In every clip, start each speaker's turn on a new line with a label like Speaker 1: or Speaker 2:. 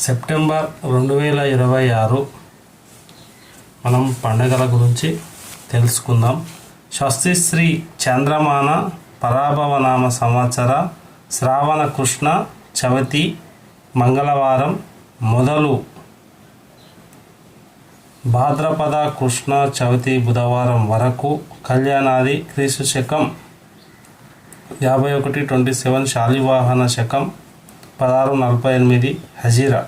Speaker 1: September 2026 మనం పండగల గురించి తెలుసుకుందాం. స్వస్తిశ్రీ చంద్రమాన పరాభవనామ సంవత్సర శ్రావణ కృష్ణ చవితి మంగళవారం మొదలు భాద్రపద కృష్ణ చవితి బుధవారం వరకు కళ్యాణాది క్రీస్తు శకం 51-27 శాలివాహన శకం 1648 హజీరా.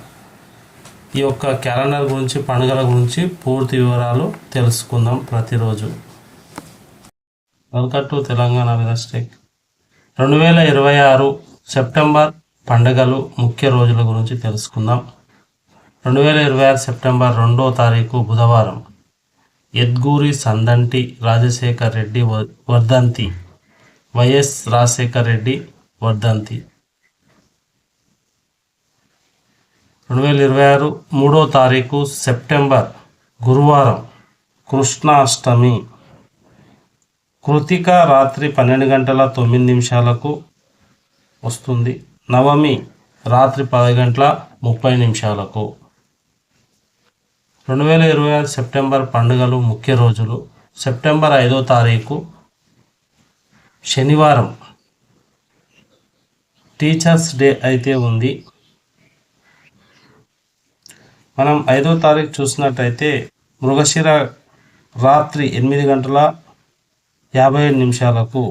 Speaker 1: ఈ యొక్క క్యాలెండర్ గురించి పండుగల గురించి పూర్తి వివరాలు తెలుసుకుందాం ప్రతిరోజు. వెల్కమ్ టు తెలంగాణ రిలస్టేక్. 2026 సెప్టెంబర్ పండుగలు ముఖ్య రోజుల గురించి తెలుసుకుందాం. 2026 సెప్టెంబర్ 2వ తారీఖు బుధవారం యద్గూరి సందంటి రాజశేఖర్ రెడ్డి వర్ధంతి. వైఎస్ రాజశేఖర్ రెడ్డి వర్ధంతి. 2026 3వ తారీఖు సెప్టెంబర్ గురువారం కృష్ణాష్టమి. కృతిక రాత్రి 12:09 వస్తుంది. నవమి రాత్రి 10:30. 2026 సెప్టెంబర్ పండుగలు ముఖ్య రోజులు. సెప్టెంబర్ 5వ తారీఖు శనివారం టీచర్స్ డే అయితే ఉంది. మనం 5వ తారీఖు చూసినట్టయితే మృగశిర రాత్రి 8:57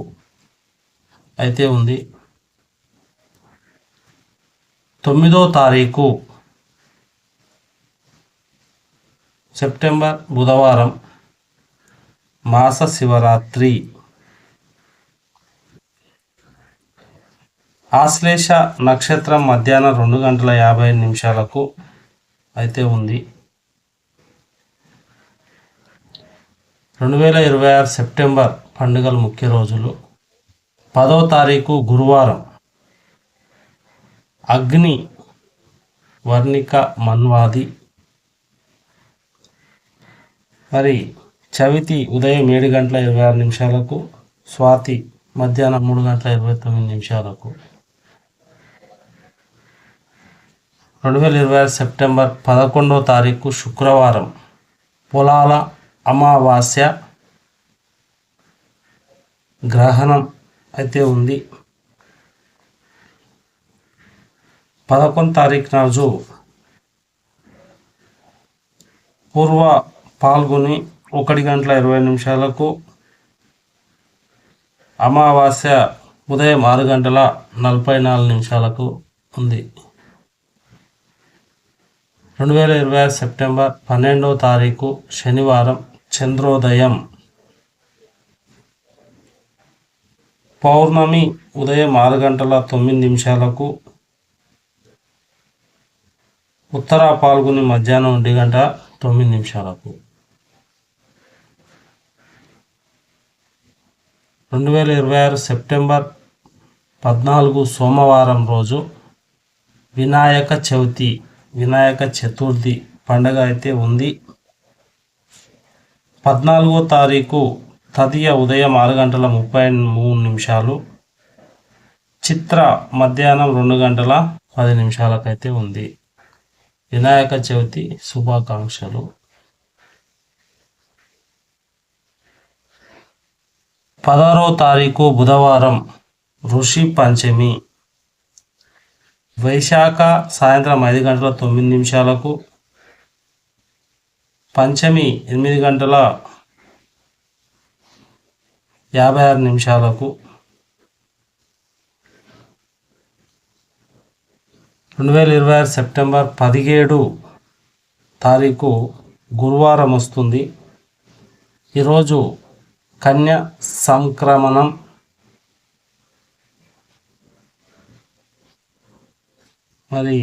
Speaker 1: అయితే ఉంది. 9వ తారీఖు సెప్టెంబర్ బుధవారం మాస శివరాత్రి. ఆశ్లేష నక్షత్రం మధ్యాహ్నం 2:55 అయితే ఉంది. 2026 సెప్టెంబర్ పండుగల ముఖ్య రోజులు. 10వ తారీఖు గురువారం అగ్ని వర్ణిక మన్వాది. మరి చవితి ఉదయం 7:26, స్వాతి మధ్యాహ్నం 3:29. 2026 సెప్టెంబర్ 11వ తారీఖు శుక్రవారం పొలాల అమావాస్య గ్రహణం అయితే ఉంది. 11వ తారీఖు రోజు పూర్వ పాల్గొని 1:20 అమావాస్య ఉదయం 6:44 ఉంది. 2026 సెప్టెంబర్ 12వ తారీఖు శనివారం చంద్రోదయం. పౌర్ణమి ఉదయం 6:09. ఉత్తర పాల్గొని మధ్యాహ్నం 1:09. 2026 సెప్టెంబర్ 14 సోమవారం రోజు వినాయక చవితి, వినాయక చతుర్థి పండగ అయితే ఉంది. 14వ తారీఖు తదియ ఉదయం 6:33. చిత్ర మధ్యాహ్నం 2:10 అయితే ఉంది. వినాయక చవితి శుభాకాంక్షలు. 16వ తారీఖు బుధవారం ఋషి పంచమి. వైశాఖ సాయంత్రం 5:09. పంచమి 8:56. 2026 సెప్టెంబర్ 17 తారీఖు గురువారం వస్తుంది. ఈరోజు కన్య సంక్రమణం. మరి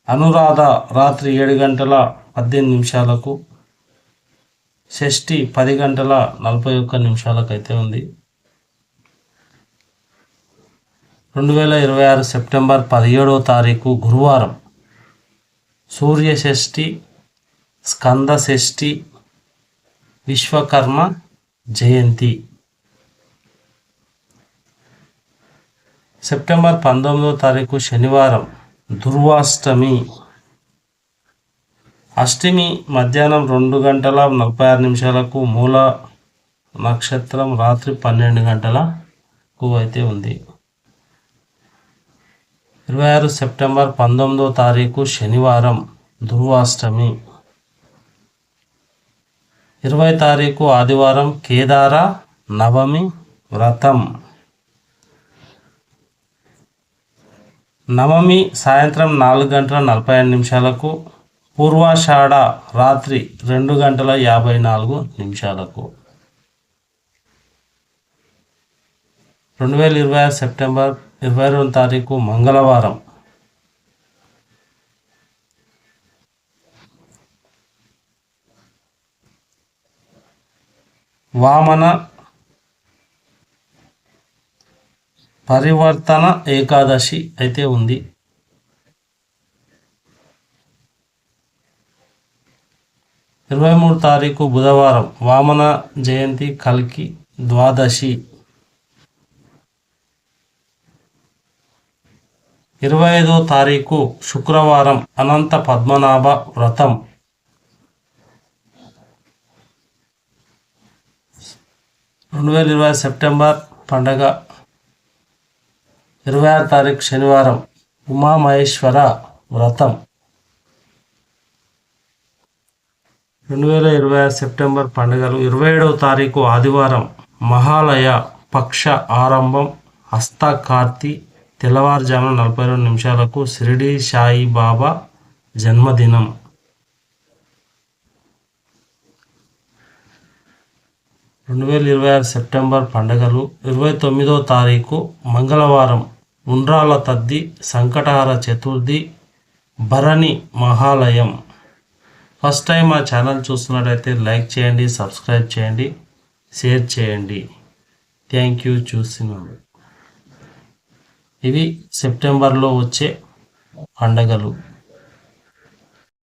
Speaker 1: అనురాధ రాత్రి 7:18. షష్ఠి 10:41 అయితే ఉంది. 2026 సెప్టెంబర్ 17వ తారీఖు గురువారం సూర్య షష్ఠి, స్కంద షష్ఠి, విశ్వకర్మ జయంతి. సెప్టెంబర్ 19వ తారీఖు శనివారం దుర్వాష్టమి. అష్టమి మధ్యాహ్నం 2 గంటల 46 నిమిషాలకు మూల నక్షత్రం రాత్రి 12 గంటలకు అయితే ఉంది. 26 సెప్టెంబర్ 19వ తారీఖు శనివారం దుర్వాష్టమి. 20 తారీఖు ఆదివారం కేదార నవమి వ్రతం. నవమి సాయంత్రం 4 గంటల 45 నిమిషాలకు, పూర్వాషాఢ రాత్రి 2 గంటల 54 నిమిషాలకు. 2026 సెప్టెంబర్ 22వ తారీఖు మంగళవారం. వామన పరివర్తన ఏకాదశి అయితే ఉంది. 23 తారీఖు బుధవారం వామన జయంతి కల్కి ద్వాదశి. 25వ తారీఖు శుక్రవారం అనంత పద్మనాభ వ్రతం. 2020 సెప్టెంబర్ పండగ. 26 తారీఖు శనివారం ఉమామహేశ్వర వ్రతం. 2026 సెప్టెంబర్ పండుగలు. 27వ తారీఖు ఆదివారం మహాలయ పక్ష ఆరంభం హస్తకార్తి తెల్లవారుజామున 42 నిమిషాలకు షిరిడి సాయిబాబా జన్మదినం. 2026 సెప్టెంబర్ పండుగలు. 29వ తారీఖు మంగళవారం ఉండ్రాల తద్ది సంకటహర చతుర్థి భరణి మహాలయం. ఫస్ట్ టైం మా ఛానల్ చూస్తున్నట్టయితే లైక్ చేయండి, సబ్స్క్రైబ్ చేయండి, షేర్ చేయండి. థ్యాంక్ యూ చూసినందుకు. ఇవి సెప్టెంబర్లో వచ్చే పండగలు.